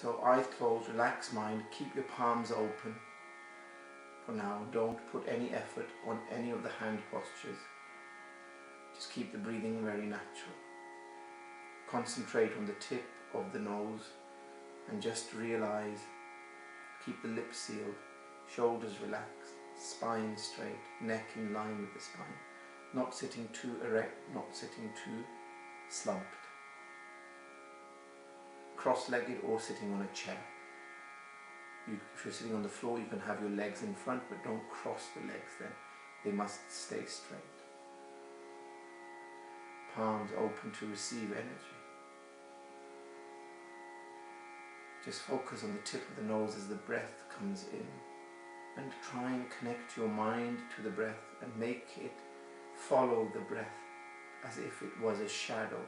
So eyes closed, relaxed mind, keep your palms open for now. Don't put any effort on any of the hand postures. Just keep the breathing very natural. Concentrate on the tip of the nose and just realize, keep the lips sealed, shoulders relaxed, spine straight, neck in line with the spine. Not sitting too erect, not sitting too slumped. Cross-legged or sitting on a chair. If you're sitting on the floor, you can have your legs in front, but don't cross the legs then. They must stay straight. Palms open to receive energy. Just focus on the tip of the nose as the breath comes in, and try and connect your mind to the breath and make it follow the breath as if it was a shadow.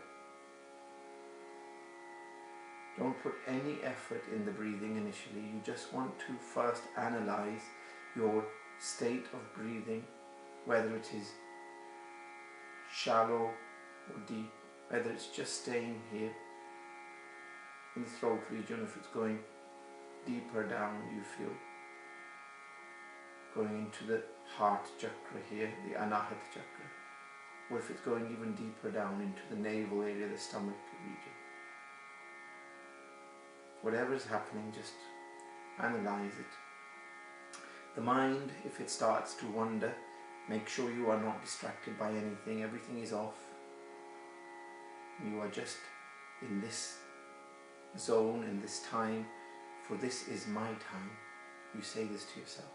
Don't put any effort in the breathing initially. You just want to first analyze your state of breathing, whether it is shallow or deep, whether it's just staying here in the throat region, if it's going deeper down, you feel going into the heart chakra here, the Anahata chakra, or if it's going even deeper down into the navel area, the stomach region. Whatever is happening, just analyze it. The mind, if it starts to wander, make sure you are not distracted by anything. Everything is off. You are just in this zone, in this time, for this is my time. You say this to yourself.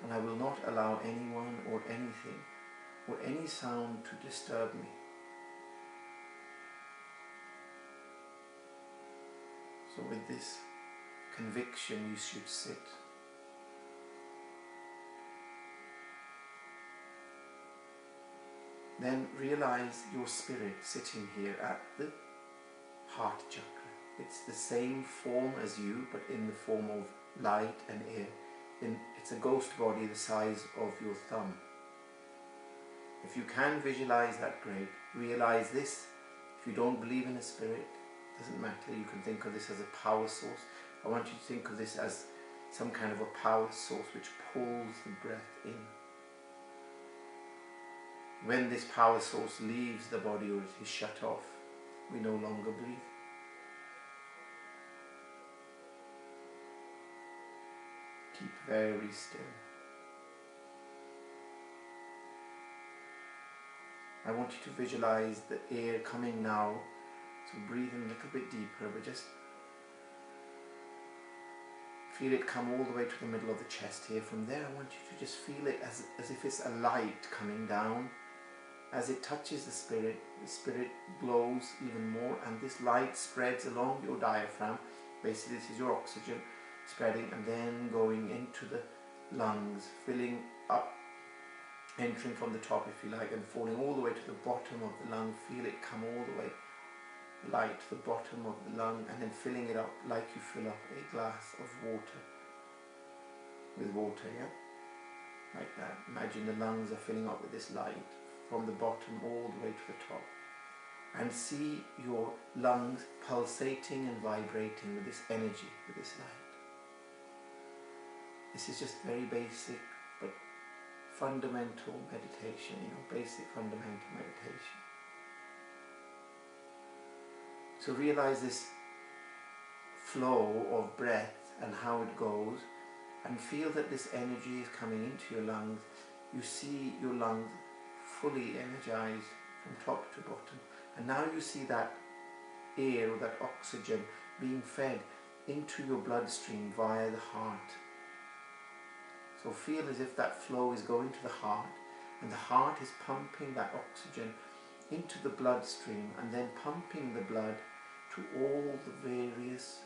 And I will not allow anyone or anything or any sound to disturb me. So with this conviction you should sit. Then realize your spirit sitting here at the heart chakra. It's the same form as you, but in the form of light and air. It's a ghost body the size of your thumb. If you can visualize that, great. Realize this. If you don't believe in a spirit, doesn't matter. You can think of this as a power source. I want you to think of this as some kind of a power source which pulls the breath in. When this power source leaves the body or it is shut off, we no longer breathe. Keep very still. I want you to visualize the air coming now. So breathe in a little bit deeper, but just feel it come all the way to the middle of the chest here. From there I want you to just feel it as if it's a light coming down. As it touches the spirit glows even more, and this light spreads along your diaphragm. Basically this is your oxygen spreading and then going into the lungs, filling up, entering from the top if you like, and falling all the way to the bottom of the lung. Feel it come all the way, light to the bottom of the lung, and then filling it up like you fill up a glass of water with water, yeah? Like that. Imagine the lungs are filling up with this light from the bottom all the way to the top. And see your lungs pulsating and vibrating with this energy, with this light. This is just very basic but fundamental meditation, basic fundamental meditation. So realize this flow of breath and how it goes, and feel that this energy is coming into your lungs. You see your lungs fully energized from top to bottom, and now you see that air or that oxygen being fed into your bloodstream via the heart. So feel as if that flow is going to the heart, and the heart is pumping that oxygen into the bloodstream and then pumping the blood to all the various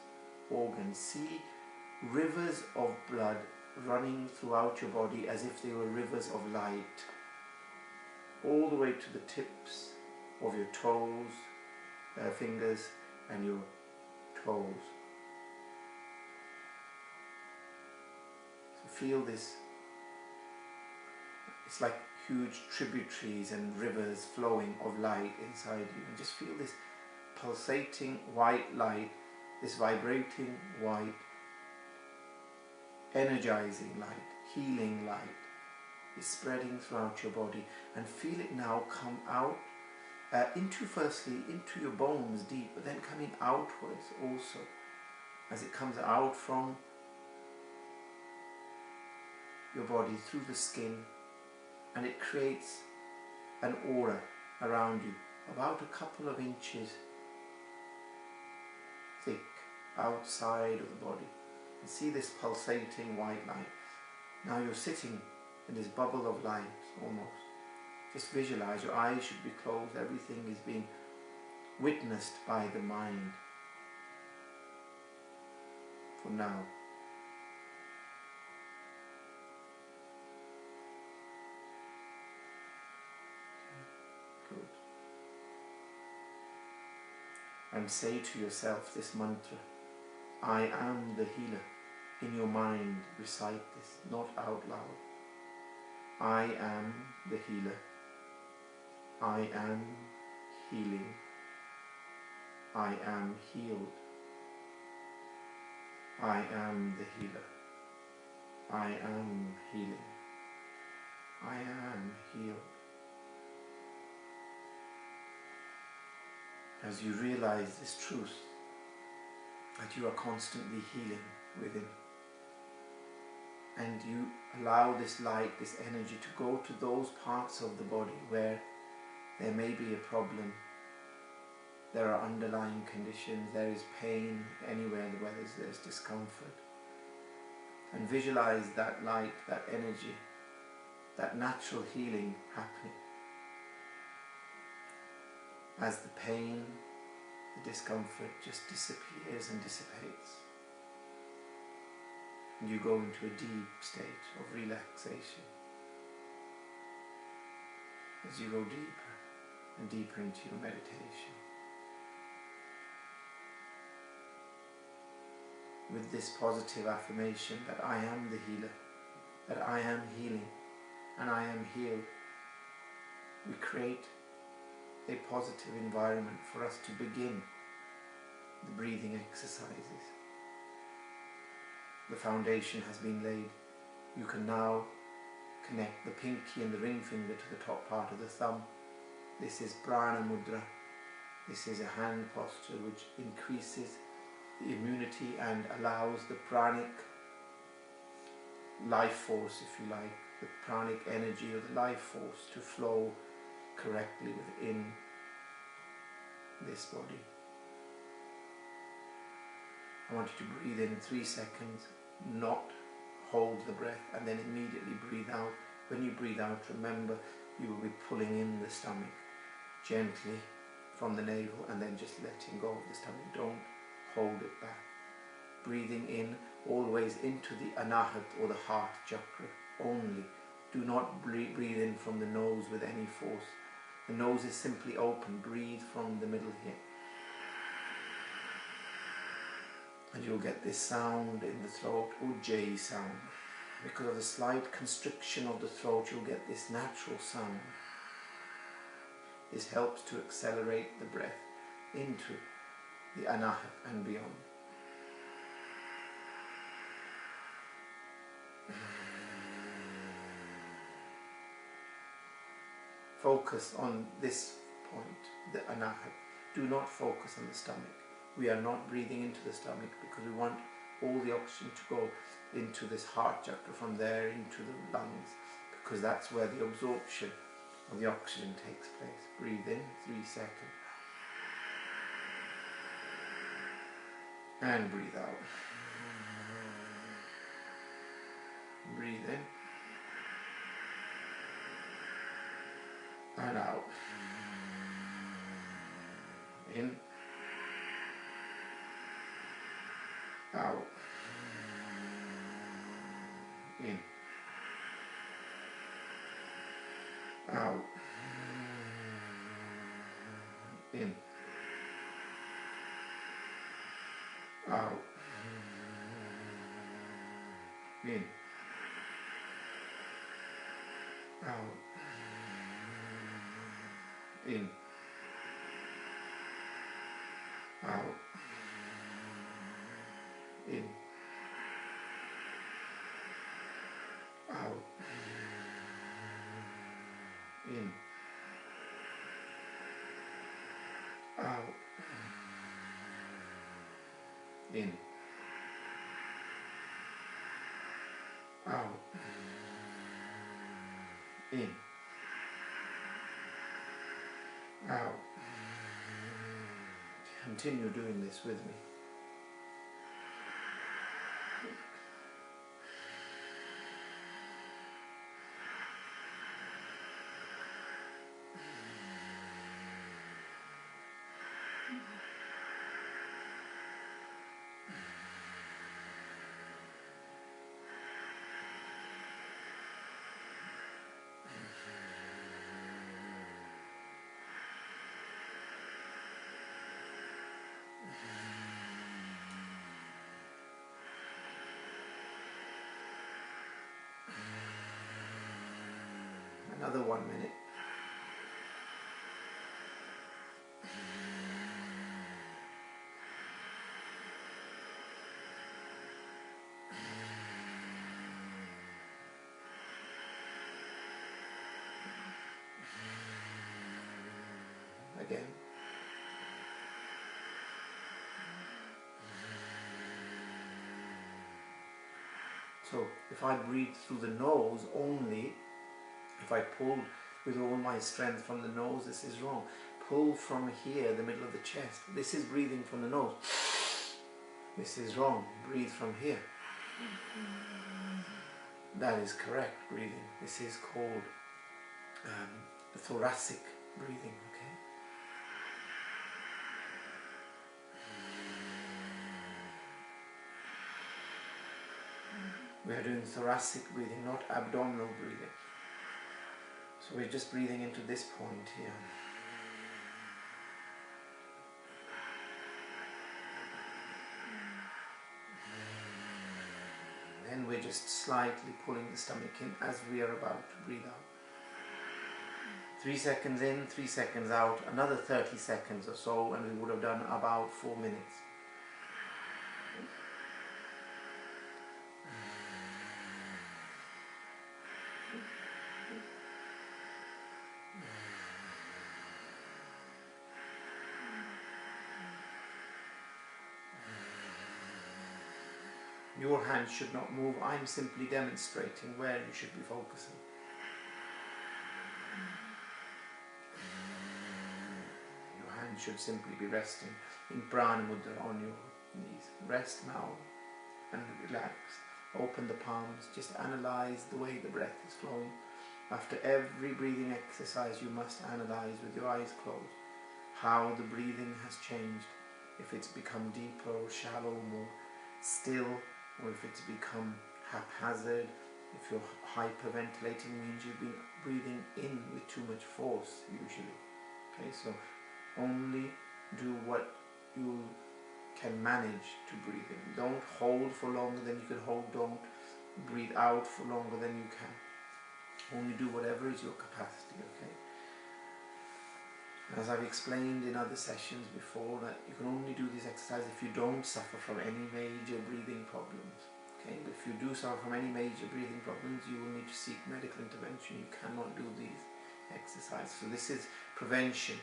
organs. See rivers of blood running throughout your body as if they were rivers of light, all the way to the tips of your toes, fingers and your toes. So feel this. It's like huge tributaries and rivers flowing of light inside you, and just feel this pulsating white light this vibrating white, energizing light, healing light is spreading throughout your body, and feel it now come out firstly into your bones deep, but then coming outwards also, as it comes out from your body through the skin, and it creates an aura around you about a couple of inches thick outside of the body. You see this pulsating white light. Now you're sitting in this bubble of light almost. Just visualize, your eyes should be closed, everything is being witnessed by the mind for now. Good. And say to yourself this mantra, I am the healer. In your mind, recite this, not out loud. I am the healer. I am healing. I am healed. I am the healer. I am healing. I am healed. As you realize this truth, that you are constantly healing within, and you allow this light, this energy to go to those parts of the body where there may be a problem, there are underlying conditions, there is pain anywhere where there's discomfort, and visualize that light, that energy, that natural healing happening as the pain, the discomfort just disappears and dissipates, and you go into a deep state of relaxation as you go deeper and deeper into your meditation. With this positive affirmation that I am the healer, that I am healing and I am healed, we create a positive environment for us to begin the breathing exercises. The foundation has been laid. You can now connect the pinky and the ring finger to the top part of the thumb. This is Prana Mudra. This is a hand posture which increases the immunity and allows the pranic life force, if you like, the pranic energy of the life force to flow correctly within this body. I want you to breathe in 3 seconds, not hold the breath, and then immediately breathe out. When you breathe out, remember you will be pulling in the stomach gently from the navel and then just letting go of the stomach. Don't hold it back. Breathing in always into the anahat or the heart chakra only. Do not breathe in from the nose with any force. The nose is simply open. Breathe from the middle here. And you'll get this sound in the throat, Ujjayi sound. Because of the slight constriction of the throat, you'll get this natural sound. This helps to accelerate the breath into the anahat and beyond. Focus on this point, the anahat. Do not focus on the stomach. We are not breathing into the stomach because we want all the oxygen to go into this heart chakra, from there into the lungs, because that's where the absorption of the oxygen takes place. Breathe in 3 seconds. And breathe out. Breathe in. And out. In. Out. In. Out. In. Out. In. Out. In. Out. In. Out. In. Out. In. Out. In. Out. Continue doing this with me. Another 1 minute. Again. So if I breathe through the nose only, if I pull with all my strength from the nose, this is wrong. Pull from here, the middle of the chest. This is breathing from the nose. This is wrong. Breathe from here. That is correct breathing. This is called the thoracic breathing. Okay. We are doing thoracic breathing, not abdominal breathing. So we're just breathing into this point here. Then we're just slightly pulling the stomach in as we are about to breathe out. 3 seconds in, 3 seconds out, another 30 seconds or so, and we would have done about 4 minutes. Your hands should not move. I'm simply demonstrating where you should be focusing. Your hands should simply be resting in Prana Mudra on your knees. Rest now and relax. Open the palms. Just analyze the way the breath is flowing. After every breathing exercise, you must analyze with your eyes closed how the breathing has changed. If it's become deeper or shallow, more still, or if it's become haphazard. If you're hyperventilating, means you've been breathing in with too much force usually. Okay, so only do what you can manage to breathe in. Don't hold for longer than you can hold. Don't breathe out for longer than you can. Only do whatever is your capacity, okay? As I've explained in other sessions before, that you can only do this exercise if you don't suffer from any major breathing problems. Okay, but if you do suffer from any major breathing problems, you will need to seek medical intervention. You cannot do these exercises. So this is prevention.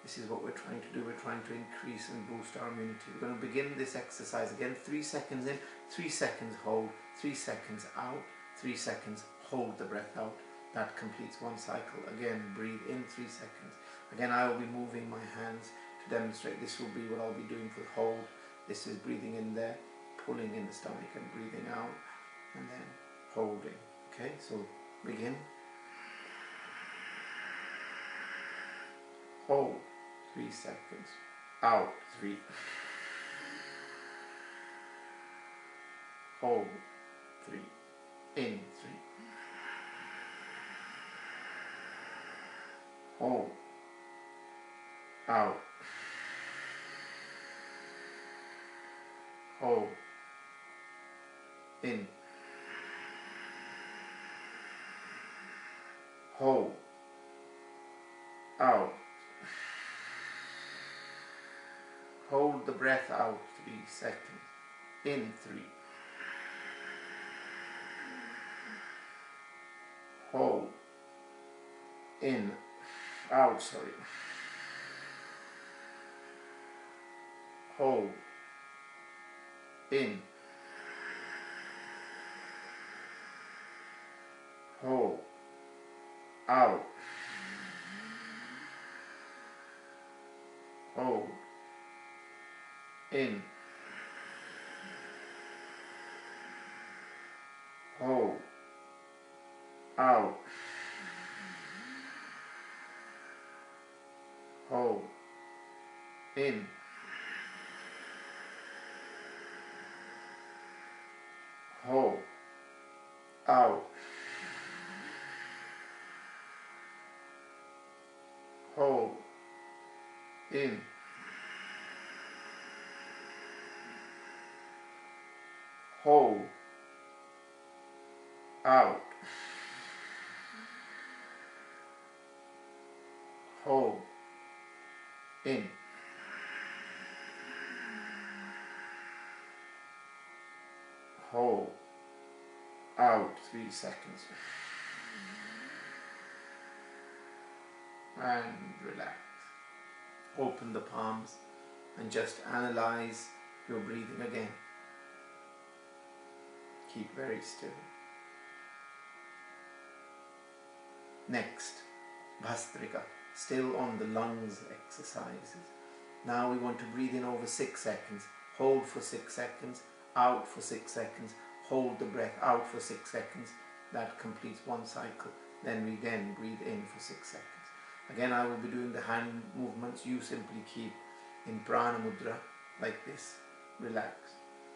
This is what we're trying to do. We're trying to increase and boost our immunity. We're going to begin this exercise again. 3 seconds in, 3 seconds hold, 3 seconds out, 3 seconds hold the breath out. That completes one cycle. Again, breathe in 3 seconds. Again, I will be moving my hands to demonstrate. This will be what I'll be doing for the hold. This is breathing in there, pulling in the stomach and breathing out, and then holding. Okay, so begin. Hold 3 seconds. Out 3. Hold 3. In 3. Hold. Out. Hold. In. Hold. Out. Hold the breath out 3 seconds. in 3, hold, in, out, sorry, hold, in, hold, out, hold, in, hold, out, hold, in, hold, out, hold, in, hold, out, hold, in, hold, out, 3 seconds, and relax. Open the palms and just analyze your breathing again. Keep very still. Next, Bhastrika, still on the lungs exercises. Now we want to breathe in over 6 seconds, hold for 6 seconds, out for 6 seconds, hold the breath out for 6 seconds. That completes one cycle. Then we again breathe in for 6 seconds. Again, I will be doing the hand movements. You simply keep in prana mudra like this. Relax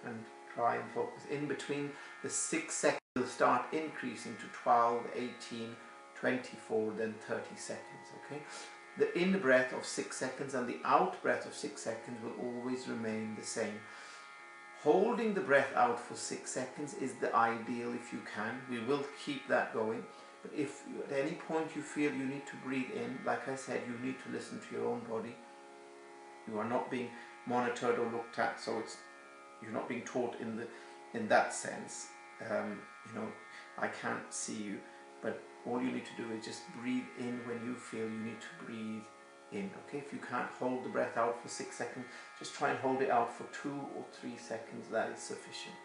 and try and focus. In between the 6 seconds will start increasing to 12, 18, 24, then 30 seconds. Okay? The in breath of 6 seconds and the out breath of 6 seconds will always remain the same. Holding the breath out for 6 seconds is the ideal if you can. We will keep that going. But if you, at any point you feel you need to breathe in, like I said, you need to listen to your own body. You are not being monitored or looked at, so you're not being taught in that sense. You know, I can't see you, but all you need to do is just breathe in when you feel you need to breathe in. Okay, if you can't hold the breath out for 6 seconds, just try and hold it out for 2 or 3 seconds. That is sufficient.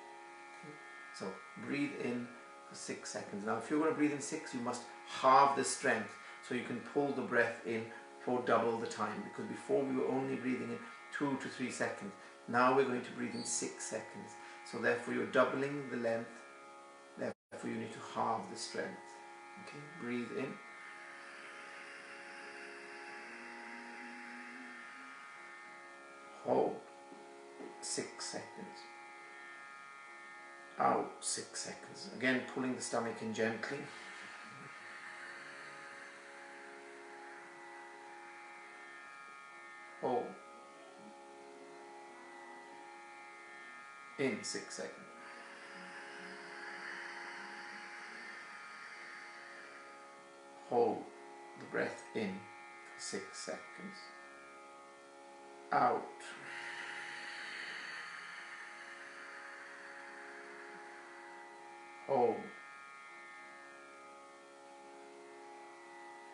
Okay? So breathe in for 6 seconds. Now if you're going to breathe in 6, you must halve the strength so you can pull the breath in for double the time, because before we were only breathing in 2 to 3 seconds. Now we're going to breathe in 6 seconds. So therefore you're doubling the length, therefore you need to halve the strength. Okay, breathe in. Hold 6 seconds. Out 6 seconds. Again, pulling the stomach in gently. Hold. In 6 seconds. Hold the breath in for 6 seconds. Out. Hold.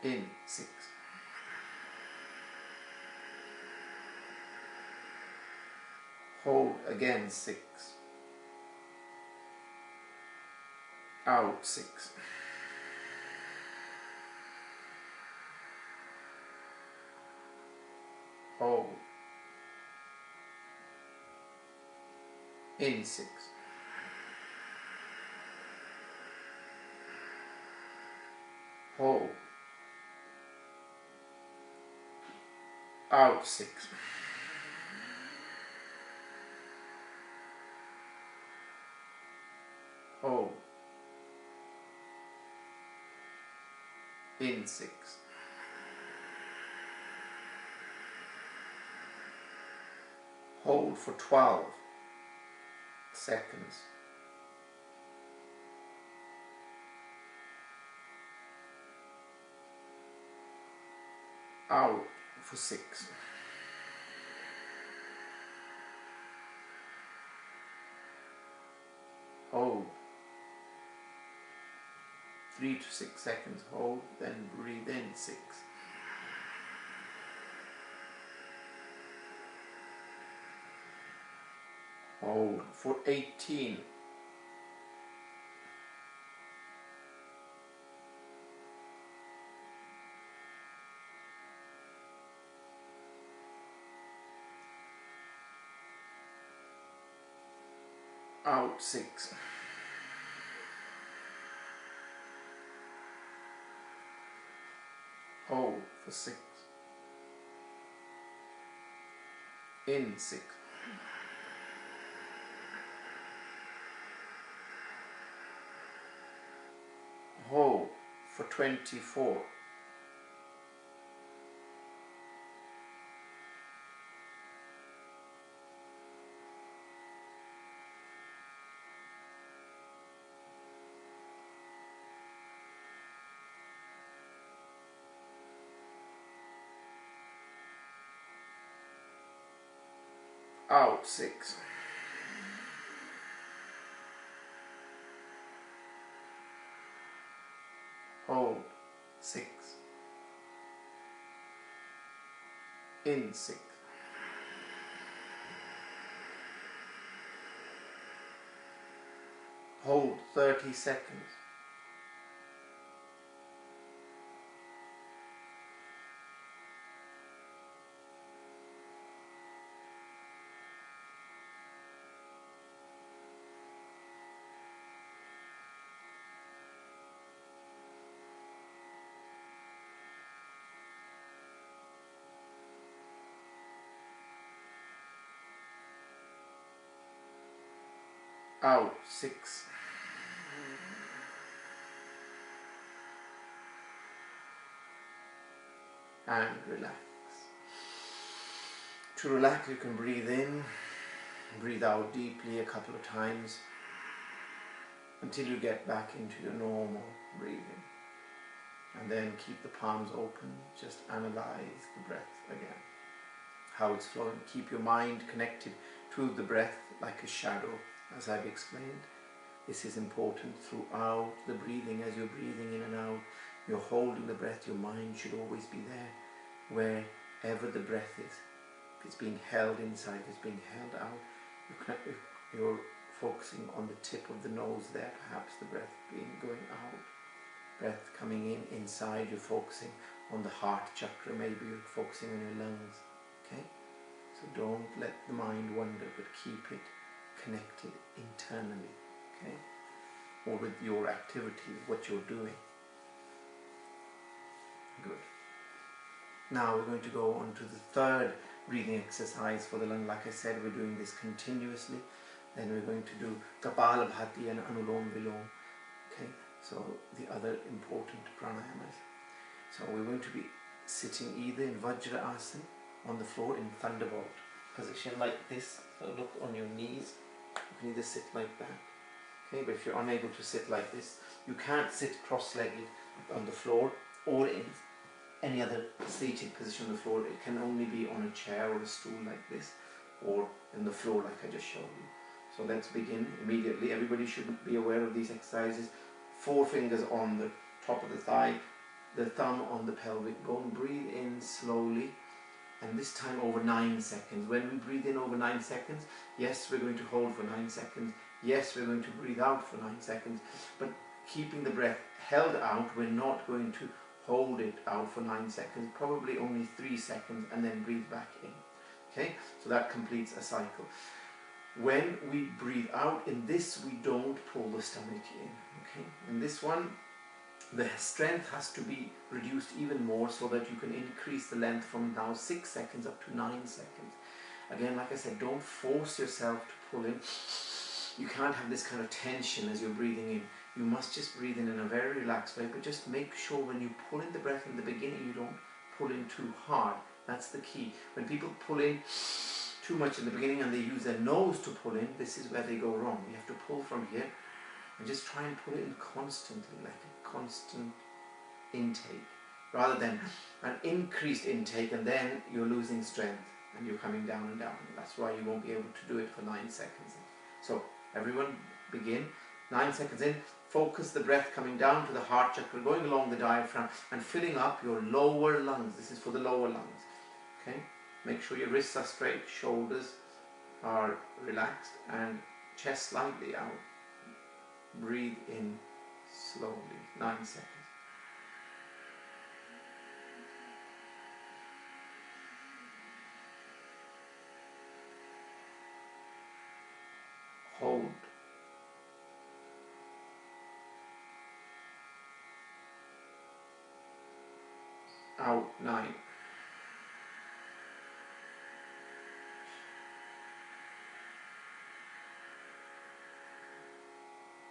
In 6. Hold again 6. Out 6. Hold. In 6. Hold. Out 6. Hold. In 6. Hold for 12 seconds. Out for 6. hold, 3 to 6 seconds, hold, then breathe in, 6. Hold for 18. Out 6. Hold for 6. In 6. Hold for 24. Out 6. Hold 6. In 6. Hold 30 seconds. Out 6. And relax. To relax, you can breathe in, breathe out deeply a couple of times until you get back into your normal breathing. And then keep the palms open, just analyze the breath again, how it's flowing. Keep your mind connected to the breath like a shadow, as I've explained. This is important throughout the breathing. As you're breathing in and out, you're holding the breath. Your mind should always be there, wherever the breath is. If it's being held inside, if it's being held out, you're focusing on the tip of the nose there, perhaps the breath going out. Breath coming in inside, you're focusing on the heart chakra, maybe you're focusing on your lungs. Okay? So don't let the mind wander, but keep it connected internally. Okay? Or with your activity, what you're doing. Good. Now we're going to go on to the third breathing exercise for the lung. Like I said, we're doing this continuously. Then we're going to do Kapalabhatti and Anulom Vilom. Okay, so the other important pranayamas. So we're going to be sitting either in Vajra Asana on the floor in Thunderbolt position like this. So look on your knees. You can either sit like that. Okay, but if you're unable to sit like this, you can't sit cross-legged on the floor or in any other seated position on the floor. It can only be on a chair or a stool like this, or in the floor like I just showed you. So let's begin immediately. Everybody should be aware of these exercises. 4 fingers on the top of the thigh, the thumb on the pelvic bone. Breathe in slowly, and this time over 9 seconds. When we breathe in over 9 seconds, yes, we're going to hold for 9 seconds. Yes, we're going to breathe out for 9 seconds. But keeping the breath held out, we're not going to hold it out for 9 seconds, probably only 3 seconds, and then breathe back in. Okay, so that completes a cycle. When we breathe out in this, we don't pull the stomach in. Okay, in this one, the strength has to be reduced even more so that you can increase the length from now 6 seconds up to 9 seconds. Again, like I said, don't force yourself to pull in. You can't have this kind of tension as you're breathing in. You must just breathe in a very relaxed way, but just make sure when you pull in the breath in the beginning, you don't pull in too hard. That's the key. When people pull in too much in the beginning and they use their nose to pull in, this is where they go wrong. You have to pull from here and just try and pull it in constantly, like a constant intake, rather than an increased intake and then you're losing strength and you're coming down and down. That's why you won't be able to do it for 9 seconds. So everyone, Begin. 9 seconds in. Focus the breath coming down to the heart chakra, going along the diaphragm and filling up your lower lungs. This is for the lower lungs. Okay? Make sure your wrists are straight, shoulders are relaxed, and chest slightly out. Breathe in slowly. 9 seconds. Hold. Out. 9.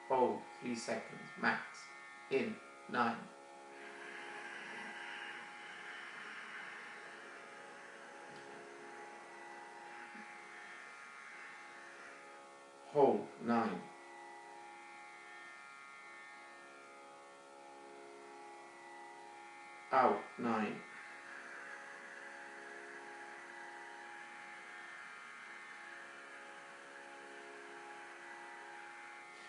Hold. 3 seconds max. In. 9. Hold. 9. Out. 9.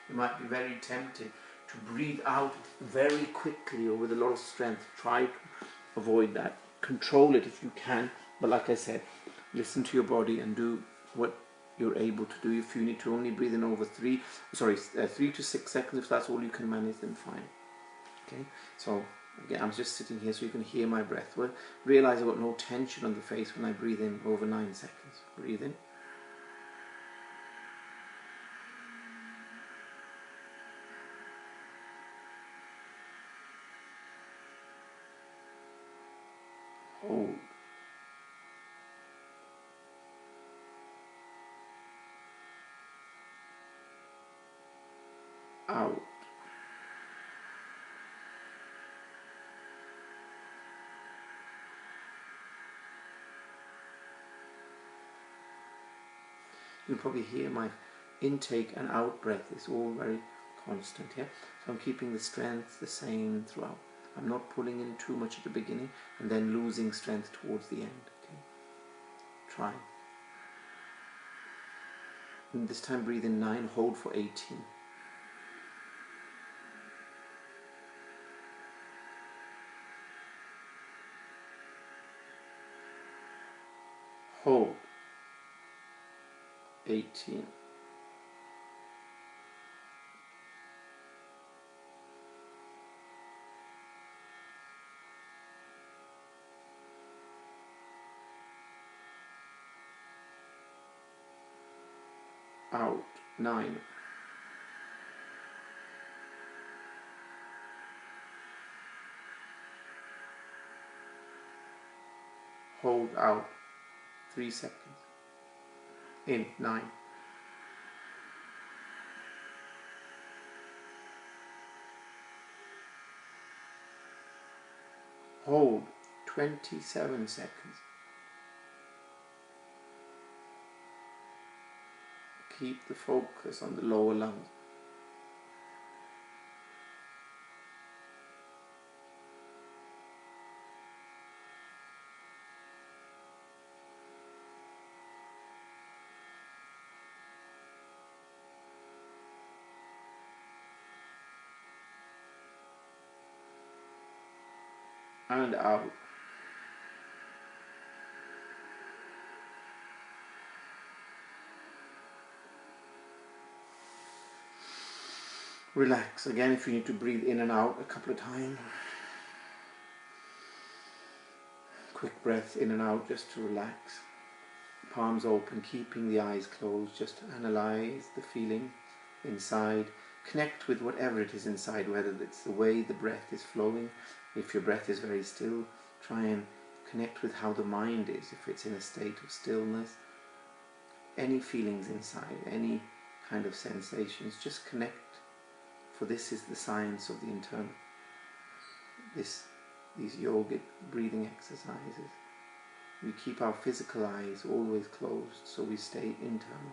You might be very tempted to breathe out very quickly or with a lot of strength. Try to avoid that. Control it if you can, but like I said, listen to your body and do what you're able to do. If you need to only breathe in over 3 to 6 seconds, if that's all you can manage, then fine. Okay, so again, I'm just sitting here so you can hear my breath. Well, realize I've got no tension on the face when I breathe in over 9 seconds. Breathe in. Hold. Out. You can probably hear my intake and out breath is all very constant here. So I'm keeping the strength the same throughout. I'm not pulling in too much at the beginning and then losing strength towards the end. Okay, try. And this time breathe in 9, hold for 18. Hold. 18. Out. 9. Hold out 3 seconds. In. 9. Hold 27 seconds. Keep the focus on the lower lungs. And out. Relax again if you need to breathe in and out a couple of times. Quick breath in and out just to relax. Palms open, keeping the eyes closed. Just analyze the feeling inside. Connect with whatever it is inside, whether it's the way the breath is flowing. If your breath is very still, try and connect with how the mind is, if it's in a state of stillness. Any feelings inside, any kind of sensations, just connect. For this is the science of the internal. These yogic breathing exercises. We keep our physical eyes always closed so we stay internal.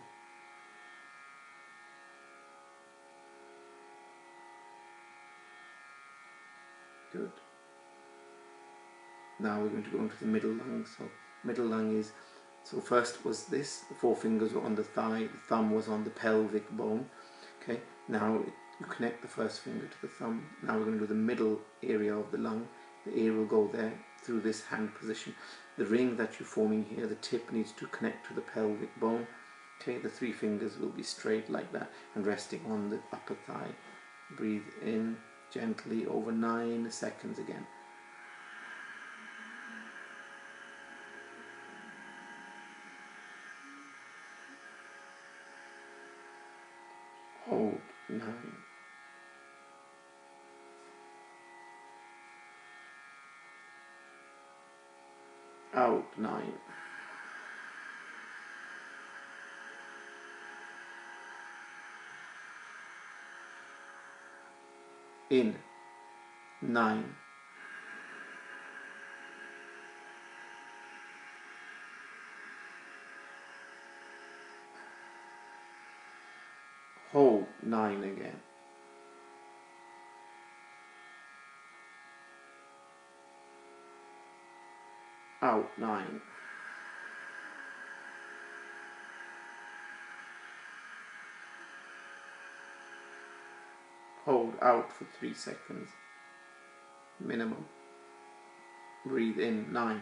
Good. Now we're going to go into the middle lung. So middle lung is, so first was this, the 4 fingers were on the thigh, the thumb was on the pelvic bone. Okay, now you connect the first finger to the thumb. Now we're going to do the middle area of the lung. The air will go there through this hand position. The ring that you're forming here, the tip needs to connect to the pelvic bone. Okay, the 3 fingers will be straight like that and resting on the upper thigh. Breathe in gently over 9 seconds again. Hold 9. Out 9. In 9. Hold 9 again. Out 9. Hold out for 3 seconds minimum. Breathe in 9.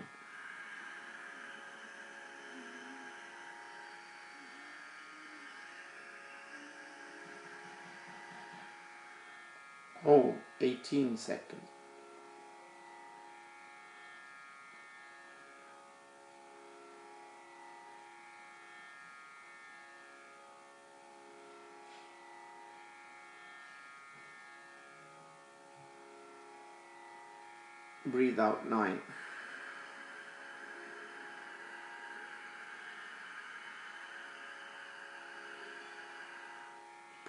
Hold 18 seconds. Breathe out 9.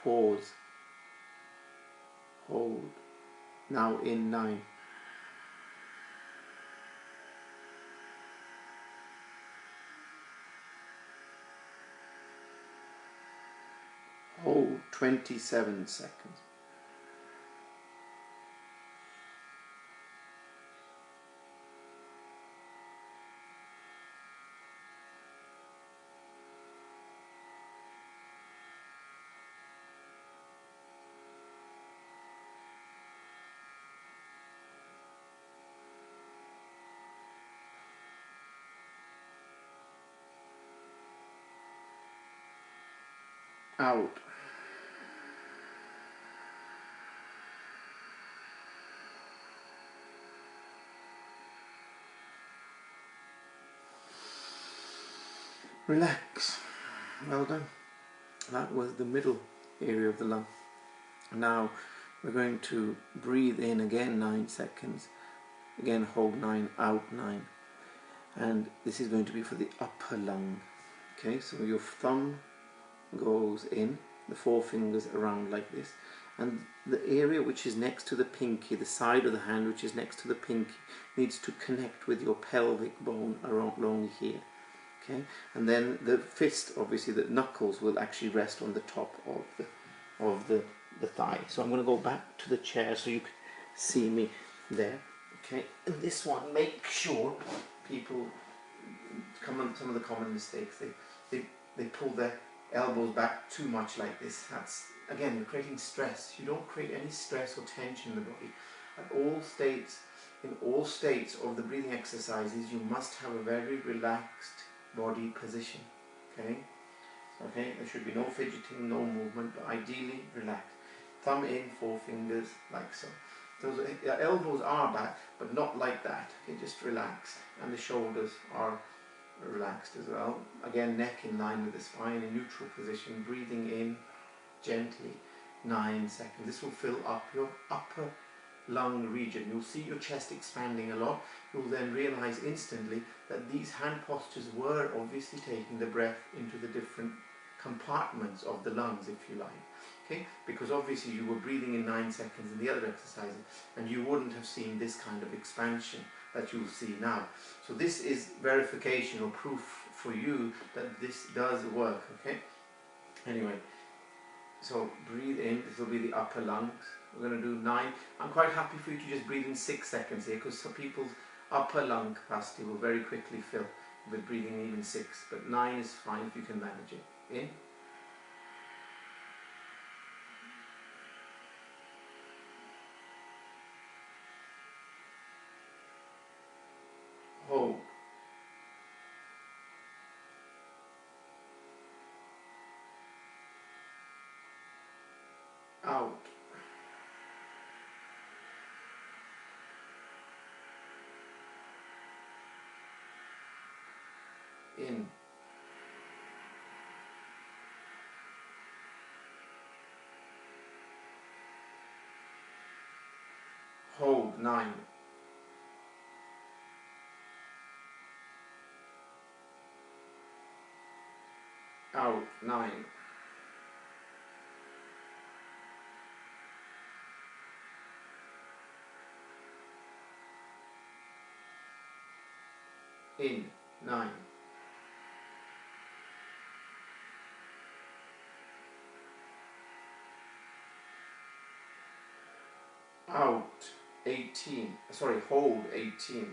Pause. Hold. Now in 9. Hold 27 seconds. Out. Relax. Well done. That was the middle area of the lung. Now we're going to breathe in again 9 seconds. Again hold 9, out 9. And this is going to be for the upper lung. Okay, so your thumb goes in, the 4 fingers around like this, and the area which is next to the pinky, the side of the hand which is next to the pinky, needs to connect with your pelvic bone along here. Okay, and then the fist, obviously the knuckles, will actually rest on the top of the thigh. So I'm going to go back to the chair so you can see me there. Okay, and this one, make sure people some of the common mistakes, they pull their elbows back too much like this. That's, again, you're creating stress. You don't create any stress or tension in the body. At all states, in all states of the breathing exercises, you must have a very relaxed body position. Okay, there should be no fidgeting, no movement, but ideally relaxed. Thumb in, 4 fingers, like so. Those elbows are back, but not like that. Okay, just relaxed, and the shoulders are relaxed as well. Again, neck in line with the spine, in neutral position. Breathing in gently, 9 seconds. This will fill up your upper lung region. You'll see your chest expanding a lot. You'll then realize instantly that these hand postures were obviously taking the breath into the different compartments of the lungs, if you like. Okay, because obviously you were breathing in 9 seconds in the other exercises, and you wouldn't have seen this kind of expansion that you'll see now. So this is verification or proof for you that this does work. Okay, anyway, so breathe in. This will be the upper lungs. We're going to do 9. I'm quite happy for you to just breathe in 6 seconds here, because some people's upper lung capacity will very quickly fill with breathing even 6, but 9 is fine if you can manage it. In, hold, out, in, hold 9, out 9, in 9, out 18, sorry, hold 18,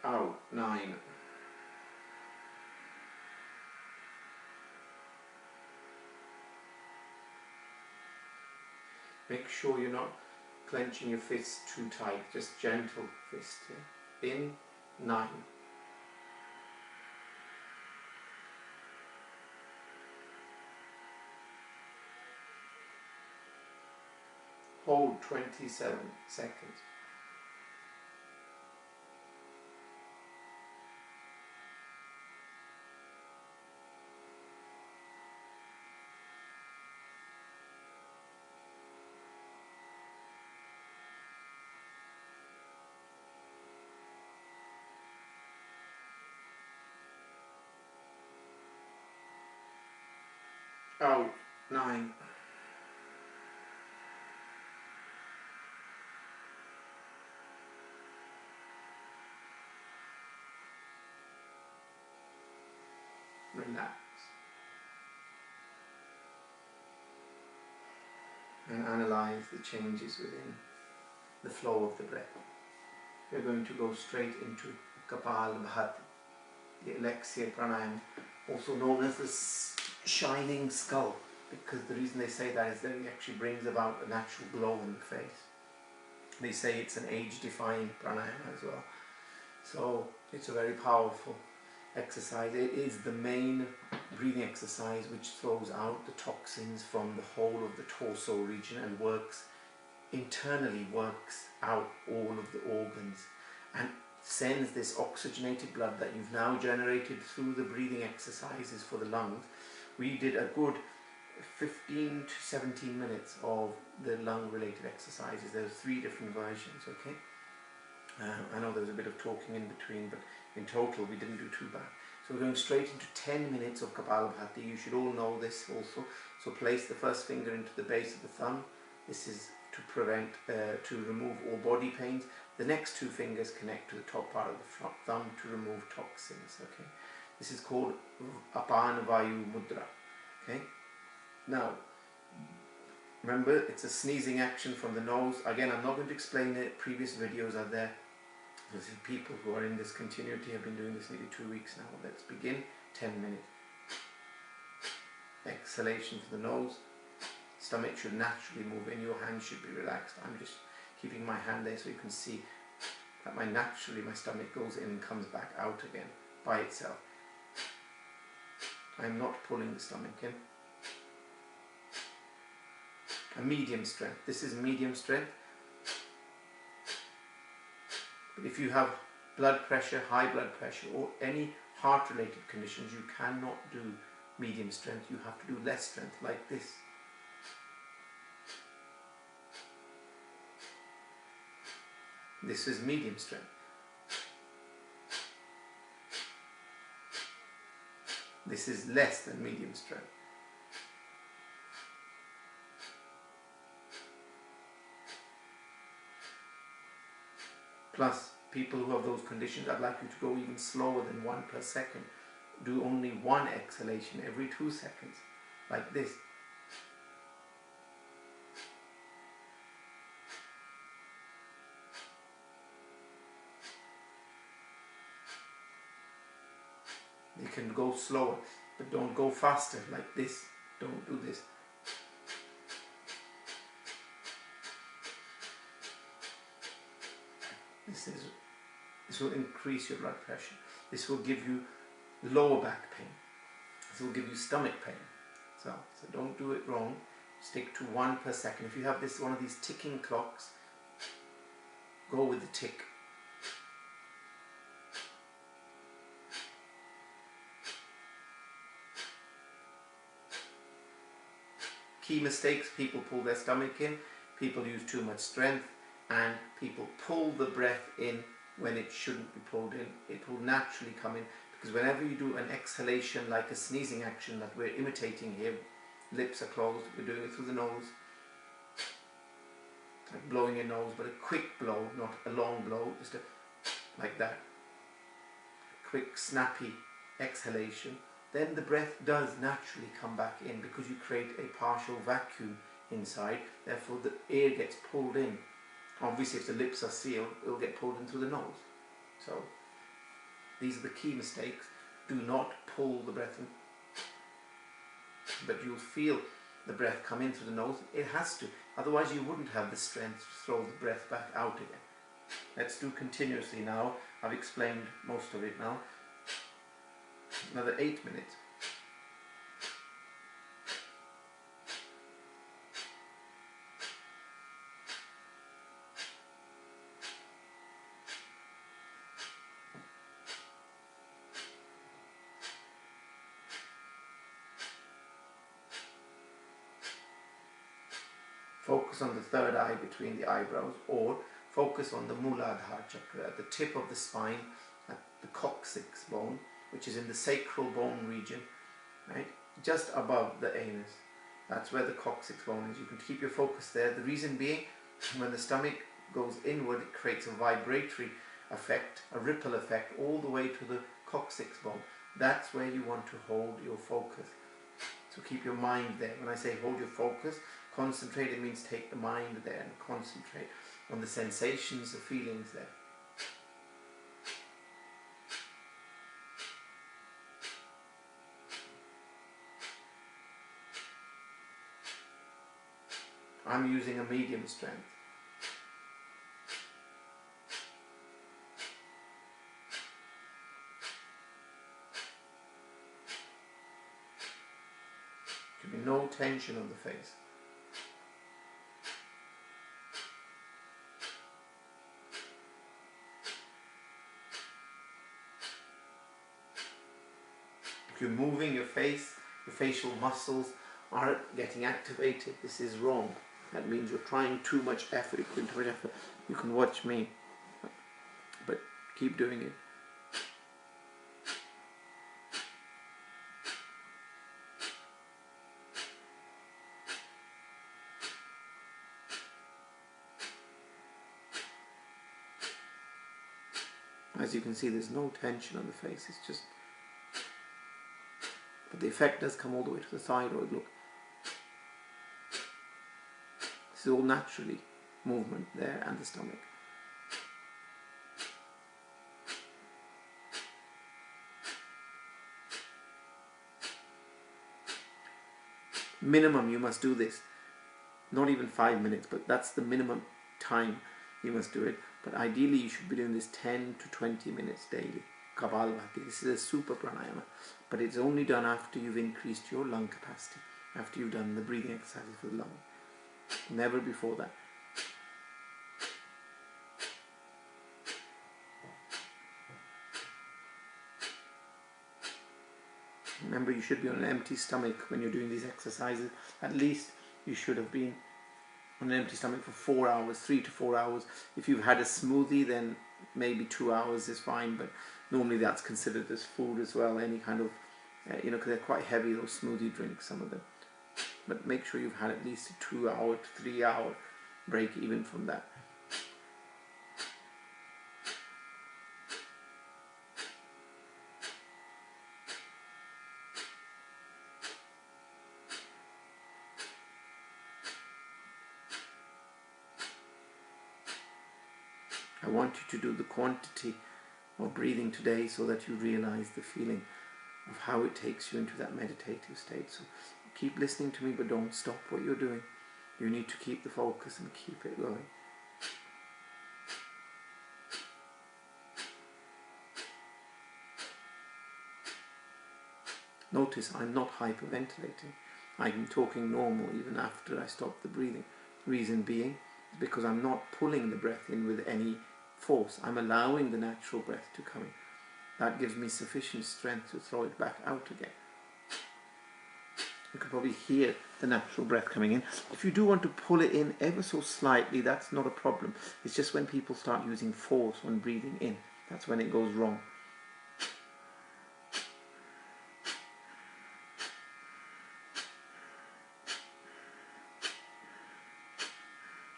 out 9, make sure you're not clenching your fists too tight, just gentle fist here. In 9, hold 27 seconds, out 9, relax, and analyze the changes within the flow of the breath. We're going to go straight into Kapalabhatti, the elixir pranayama, also known as the shining skull, because the reason they say that is that it actually brings about a natural glow on the face. They say it's an age-defying pranayama as well. So it's a very powerful exercise. It is the main breathing exercise which throws out the toxins from the whole of the torso region and internally works out all of the organs and sends this oxygenated blood that you've now generated through the breathing exercises for the lungs. We did a good 15 to 17 minutes of the lung related exercises. There's 3 different versions, okay? I know there was a bit of talking in between, but in total we didn't do too bad. So we're going straight into 10 minutes of Kapalabhatti. You should all know this also. So place the first finger into the base of the thumb. This is to remove all body pains. The next 2 fingers connect to the top part of the thumb to remove toxins, okay? This is called Apana Vayu Mudra, okay? Now, remember, it's a sneezing action from the nose. Again, I'm not going to explain it. Previous videos are there. There's people who are in this continuity have been doing this nearly 2 weeks now. Let's begin. 10 minutes. Exhalation through the nose. Stomach should naturally move in. Your hand should be relaxed. I'm just keeping my hand there so you can see that my stomach goes in and comes back out again by itself. I'm not pulling the stomach in. A medium strength. This is medium strength. But if you have blood pressure, high blood pressure, or any heart-related conditions, you cannot do medium strength. You have to do less strength, like this. This is medium strength. This is less than medium strength. Plus, people who have those conditions, I'd like you to go even slower than 1 per second. Do only 1 exhalation every 2 seconds, like this. can go slower, but don't go faster like this. Don't do this. This will increase your blood pressure. This will give you lower back pain. This will give you stomach pain. So don't do it wrong. Stick to 1 per second. If you have one of these ticking clocks, go with the tick. Key mistakes: people pull their stomach in, people use too much strength, and people pull the breath in when it shouldn't be pulled in. It will naturally come in, because whenever you do an exhalation like a sneezing action that we're imitating here, lips are closed, we're doing it through the nose, like blowing your nose, but a quick blow, not a long blow, just like that. Quick, snappy exhalation. Then the breath does naturally come back in, because you create a partial vacuum inside, therefore the air gets pulled in. Obviously if the lips are sealed, it will get pulled in through the nose. So these are the key mistakes. Do not pull the breath in, but you'll feel the breath come in through the nose. It has to, otherwise you wouldn't have the strength to throw the breath back out again. Let's do continuously now. I've explained most of it now. Another 8 minutes. Focus on the third eye between the eyebrows, or focus on the Muladhara chakra at the tip of the spine, at the coccyx bone, which is in the sacral bone region, right, just above the anus. That's where the coccyx bone is. You can keep your focus there. The reason being, when the stomach goes inward, it creates a vibratory effect, a ripple effect, all the way to the coccyx bone. That's where you want to hold your focus. So keep your mind there. When I say hold your focus, concentrate, it means take the mind there and concentrate on the sensations, the feelings there. I'm using a medium strength. There should be no tension on the face. If you're moving your face, your facial muscles are getting activated, this is wrong. That means you're trying too much effort. You can watch me, but keep doing it. As you can see, there's no tension on the face, it's just... But the effect does come all the way to the thyroid, look. This is all naturally movement there, and the stomach. Minimum you must do this. Not even 5 minutes, but that's the minimum time you must do it. But ideally you should be doing this 10 to 20 minutes daily. Kapalabhatti. This is a super pranayama, but it's only done after you've increased your lung capacity, after you've done the breathing exercises for the lung. Never before that. Remember, you should be on an empty stomach when you're doing these exercises. At least you should have been on an empty stomach for 4 hours, 3 to 4 hours. If you've had a smoothie, then maybe 2 hours is fine, but normally that's considered as food as well, any kind of, because they're quite heavy, those smoothie drinks, some of them. But make sure you've had at least a 2 hour to 3 hour break even from that. I want you to do the quantity of breathing today so that you realize the feeling. of how it takes you into that meditative state. So keep listening to me, but don't stop what you're doing. You need to keep the focus and keep it going. Notice I'm not hyperventilating. I'm talking normal even after I stop the breathing. Reason being is because I'm not pulling the breath in with any force. I'm allowing the natural breath to come in. That gives me sufficient strength to throw it back out again. You can probably hear the natural breath coming in. If you do want to pull it in ever so slightly, that's not a problem. It's just when people start using force when breathing in, that's when it goes wrong.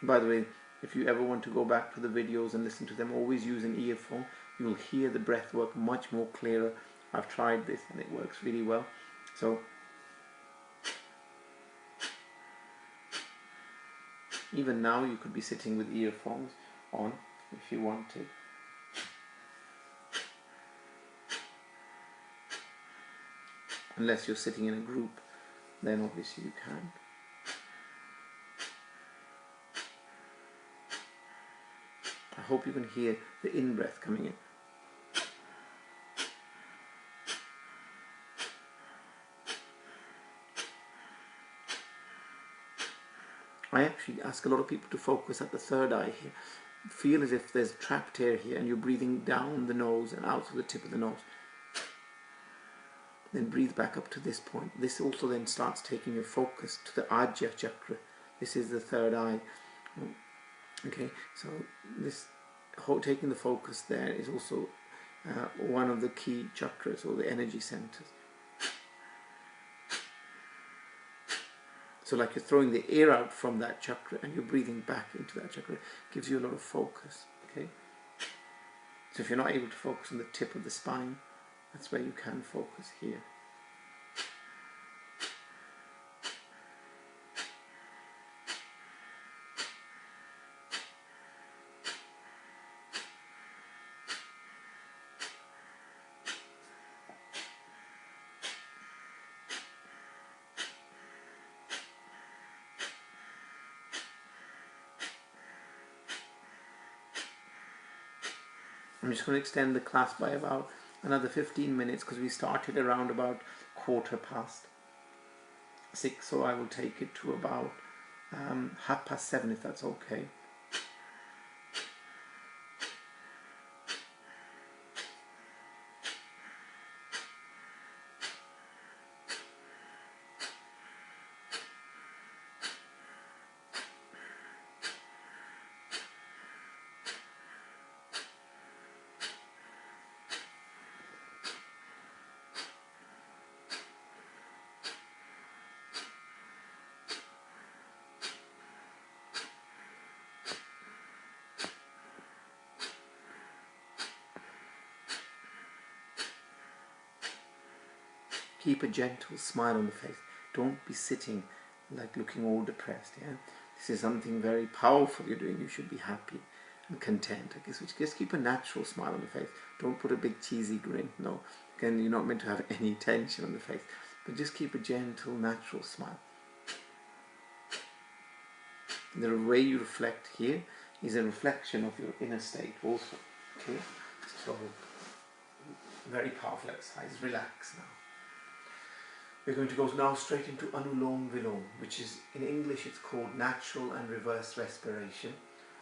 By the way, if you ever want to go back to the videos and listen to them, always use an earphone. You will hear the breath work much more clearer. I've tried this and it works really well. So even now you could be sitting with earphones on if you wanted. Unless you're sitting in a group, then obviously you can. I hope you can hear the in-breath coming in. I actually ask a lot of people to focus at the third eye here. Feel as if there's trapped air here and you're breathing down the nose and out through the tip of the nose. Then breathe back up to this point. This also then starts taking your focus to the Ajna chakra. This is the third eye. Okay, so this taking the focus there is also one of the key chakras or the energy centers. So like you're throwing the air out from that chakra and you're breathing back into that chakra. It gives you a lot of focus. Okay. So if you're not able to focus on the tip of the spine, that's where you can focus here. I'm just going to extend the class by about another 15 minutes because we started around about 6:15, so I will take it to about 7:30 if that's okay. Keep a gentle smile on the face. Don't be sitting like looking all depressed. Yeah, this is something very powerful you're doing. You should be happy and content. I guess just keep a natural smile on the face. Don't put a big cheesy grin. No, again, you're not meant to have any tension on the face, but just keep a gentle, natural smile. The way you reflect here is a reflection of your inner state also. Okay, so very powerful exercise. Relax now. We're going to go now straight into Anulom Vilom, which is, in English it's called natural and reverse respiration.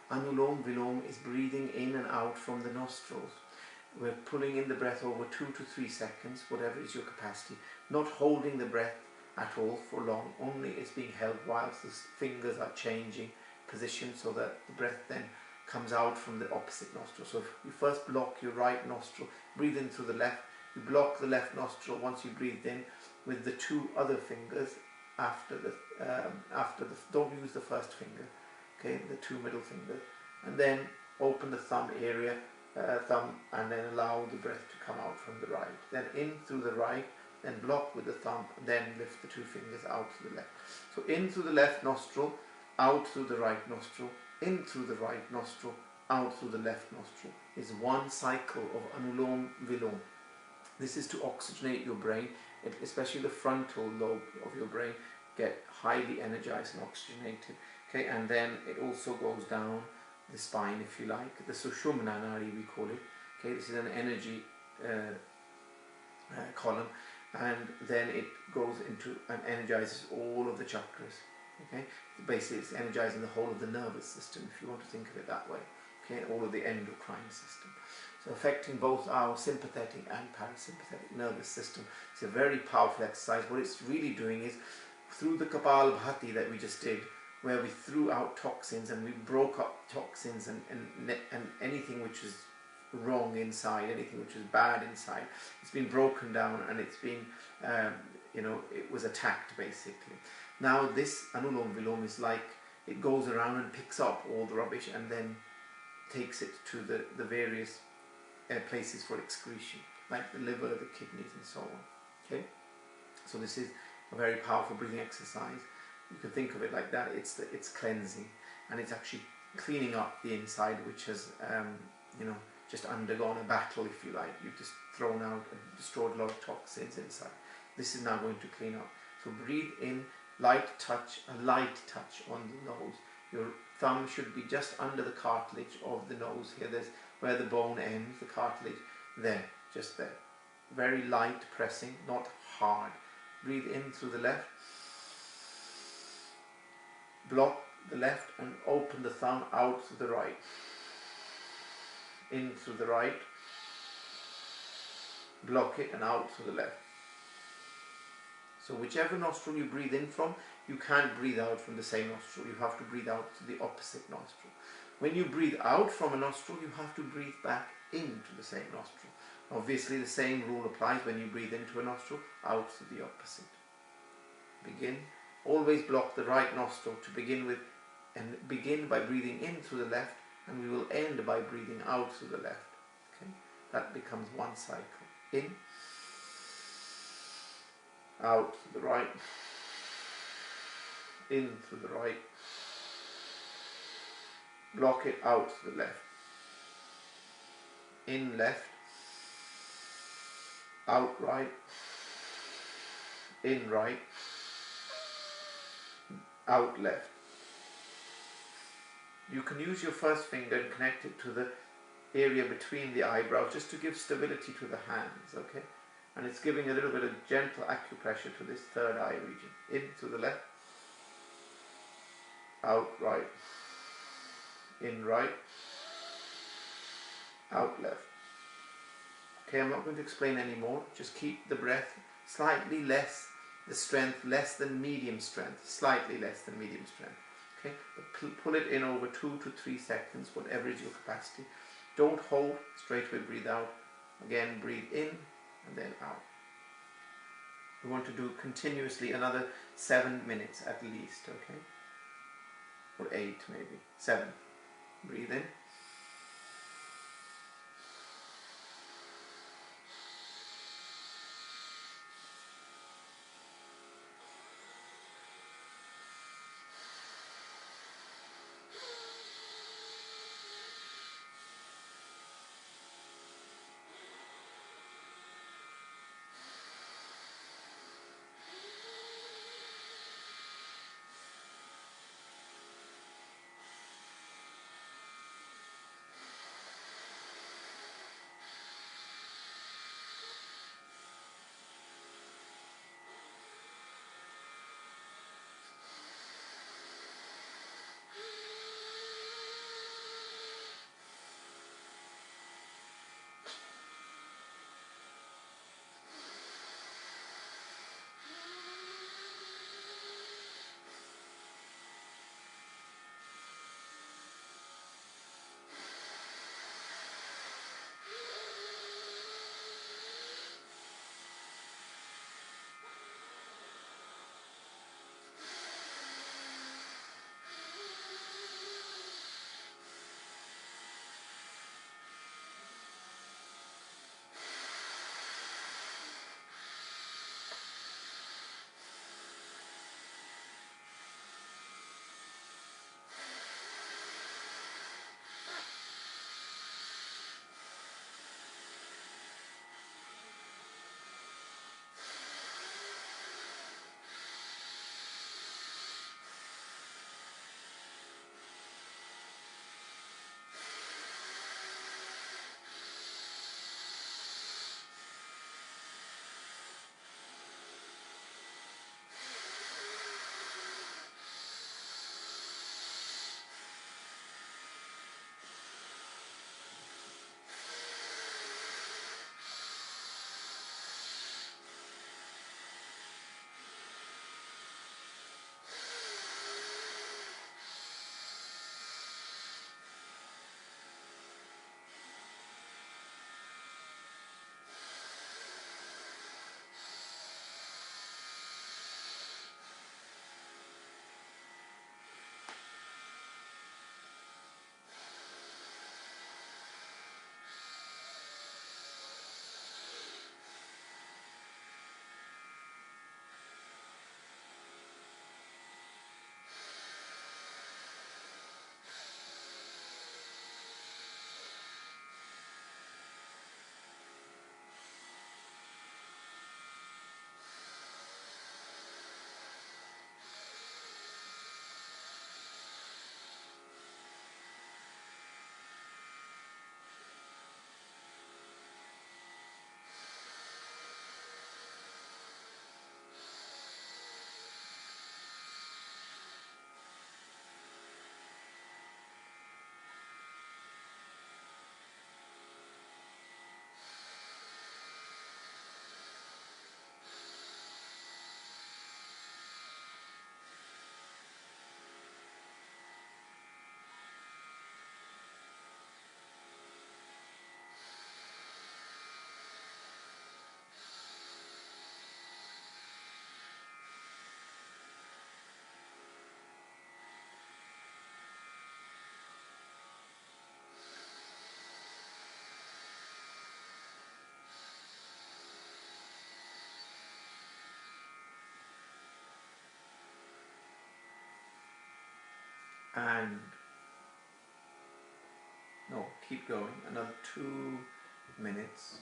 Anulom Vilom is breathing in and out from the nostrils. We're pulling in the breath over 2 to 3 seconds, whatever is your capacity, not holding the breath at all for long, only it's being held whilst the fingers are changing position so that the breath then comes out from the opposite nostril. So if you first block your right nostril, breathe in through the left, you block the left nostril once you breathed in with the 2 other fingers after the don't use the first finger, okay, the 2 middle fingers, and then open the thumb area, and then allow the breath to come out from the right, then in through the right, then block with the thumb, then lift the 2 fingers out to the left. So in through the left nostril, out through the right nostril, in through the right nostril, out through the left nostril is one cycle of Anulom Vilom. This is to oxygenate your brain, especially the frontal lobe of your brain, get highly energized and oxygenated. Okay, and then it also goes down the spine, if you like, the Sushumna Nadi we call it. Okay, this is an energy column, and then it goes into and energizes all of the chakras. Okay, basically it's energizing the whole of the nervous system, if you want to think of it that way. Okay, all of the endocrine system. So affecting both our sympathetic and parasympathetic nervous system. It's a very powerful exercise. What it's really doing is, through the Kapalabhatti that we just did, where we threw out toxins and we broke up toxins and anything which was wrong inside, anything which was bad inside, it's been broken down and it's been, it was attacked basically. Now this Anulom Vilom is like, it goes around and picks up all the rubbish and then takes it to the various places for excretion, like the liver, the kidneys and so on. Okay, so this is a very powerful breathing exercise. You can think of it like that. It's cleansing, and it's actually cleaning up the inside, which has just undergone a battle, if you like. You've just thrown out and destroyed a lot of toxins inside. This is now going to clean up. So breathe in, a light touch on the nose. Your thumb should be just under the cartilage of the nose here. There's where the bone ends, the cartilage, there, just there. Very light pressing, not hard. Breathe in through the left. Block the left and open the thumb out through the right. In through the right. Block it and out through the left. So whichever nostril you breathe in from, you can't breathe out from the same nostril. You have to breathe out to the opposite nostril. When you breathe out from a nostril, you have to breathe back into the same nostril. Obviously, the same rule applies when you breathe into a nostril, out to the opposite. Begin. Always block the right nostril to begin with, and begin by breathing in through the left, and we will end by breathing out through the left. Okay? That becomes one cycle. In, out to the right, in through the right, block it out to the left, in left, out right, in right, out left. You can use your first finger and connect it to the area between the eyebrows just to give stability to the hands, okay? And it's giving a little bit of gentle acupressure to this third eye region. In to the left, out right, in right, out left. Okay, I'm not going to explain any more. Just keep the breath slightly less, the strength less than medium strength, slightly less than medium strength. Okay, but pull it in over 2 to 3 seconds, whatever is your capacity. Don't hold, straight away breathe out. Again, breathe in and then out. We want to do continuously another 7 minutes at least, okay? Or 8 maybe, 7. Breathe in. and no, keep going, another 2 minutes.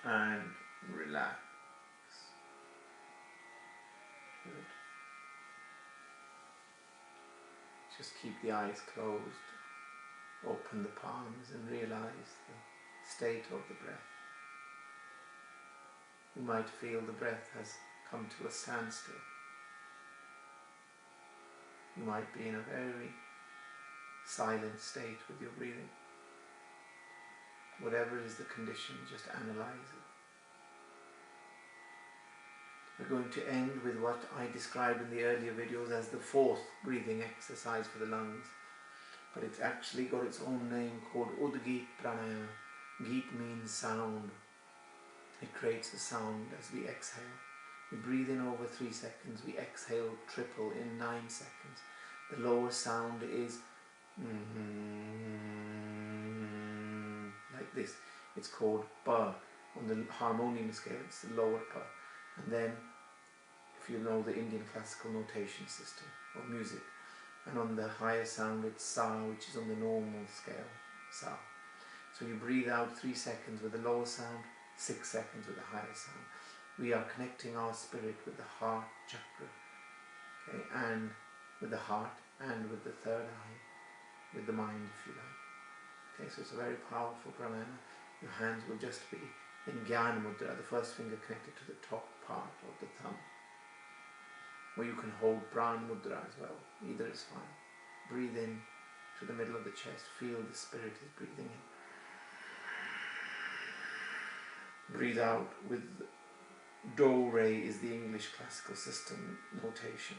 And relax. Good. Just keep the eyes closed. Open the palms and realize the state of the breath. You might feel the breath has come to a standstill. You might be in a very silent state with your breathing. Whatever is the condition, just analyze it. We're going to end with what I described in the earlier videos as the fourth breathing exercise for the lungs. But it's actually got its own name called Udhgeet Pranayama. Geet means sound. It creates a sound as we exhale. We breathe in over 3 seconds, we exhale triple in 9 seconds. The lower sound is like this. It's called pa. On the harmonium scale, it's the lower pa. And then, if you know the Indian classical notation system or music, and on the higher sound it's sa, which is on the normal scale, sa. So you breathe out 3 seconds with the lower sound, 6 seconds with the higher sound. We are connecting our spirit with the heart chakra, okay, and with the heart and with the third eye, with the mind, if you like. Okay, so it's a very powerful pranayama. Your hands will just be in Jnana Mudra, the first finger connected to the top part of the thumb. Or you can hold Prana Mudra as well, either is fine. Breathe in to the middle of the chest, feel the spirit is breathing in. Breathe out with Do Re is the English classical system notation.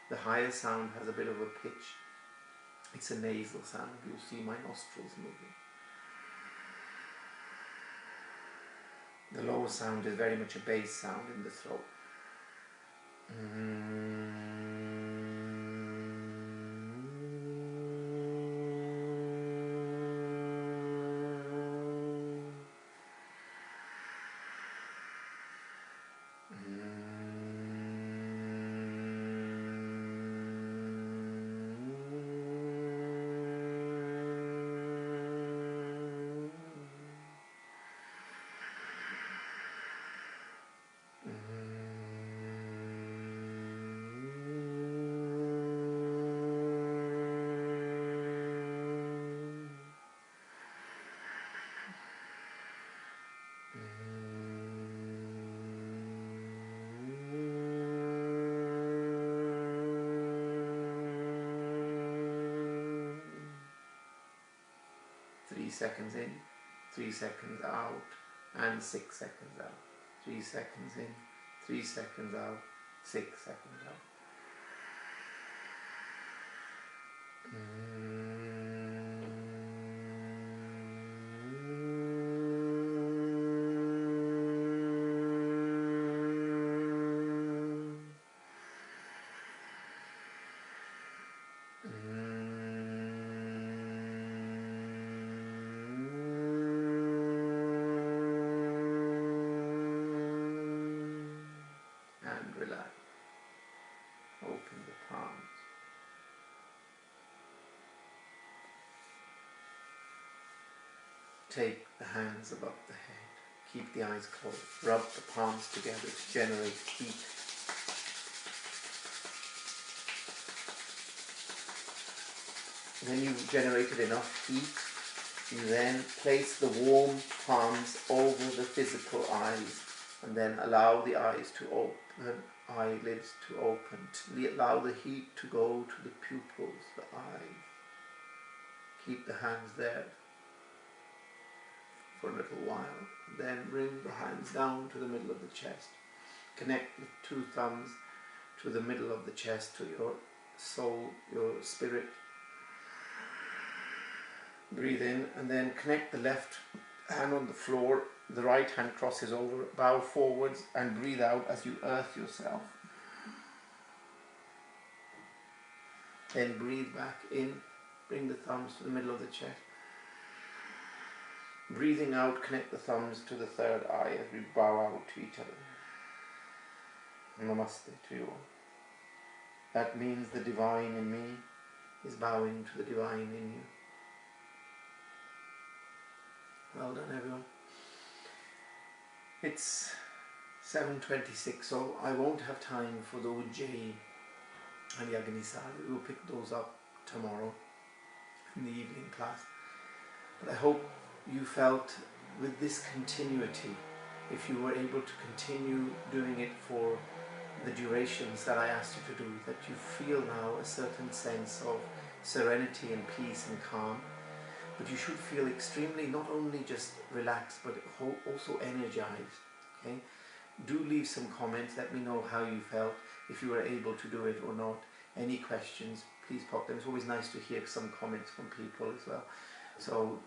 The higher sound has a bit of a pitch. It's a nasal sound. You'll see my nostrils moving. The lower sound is very much a bass sound in the throat. seconds in, 3 seconds out, and 6 seconds out. 3 seconds in, 3 seconds out, 6 seconds out. And relax. Open the palms. Take the hands above the head. Keep the eyes closed. Rub the palms together to generate heat. When you've generated enough heat, you then place the warm palms over the physical eyes and then allow the eyes to open, eyelids to open. Allow the heat to go to the pupils, the eyes. Keep the hands there for a little while. Then bring the hands down to the middle of the chest. Connect the 2 thumbs to the middle of the chest, to your soul, your spirit. Breathe in and then connect the left hand on the floor. The right hand crosses over. Bow forwards and breathe out as you earth yourself. Then breathe back in. Bring the thumbs to the middle of the chest. Breathing out, connect the thumbs to the third eye as we bow out to each other. Namaste to you all. That means the divine in me is bowing to the divine in you. Well done, everyone. It's 7:26, so I won't have time for the Ujjayi and Yagnisari. We'll pick those up tomorrow in the evening class. But I hope you felt with this continuity, if you were able to continue doing it for the durations that I asked you to do, that you feel now a certain sense of serenity and peace and calm. But you should feel extremely, not only just relaxed, but also energized. Okay? Do leave some comments. Let me know how you felt, if you were able to do it or not. Any questions, please pop them. It's always nice to hear some comments from people as well. So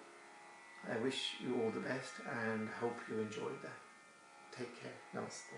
I wish you all the best and hope you enjoyed that. Take care. Namaste.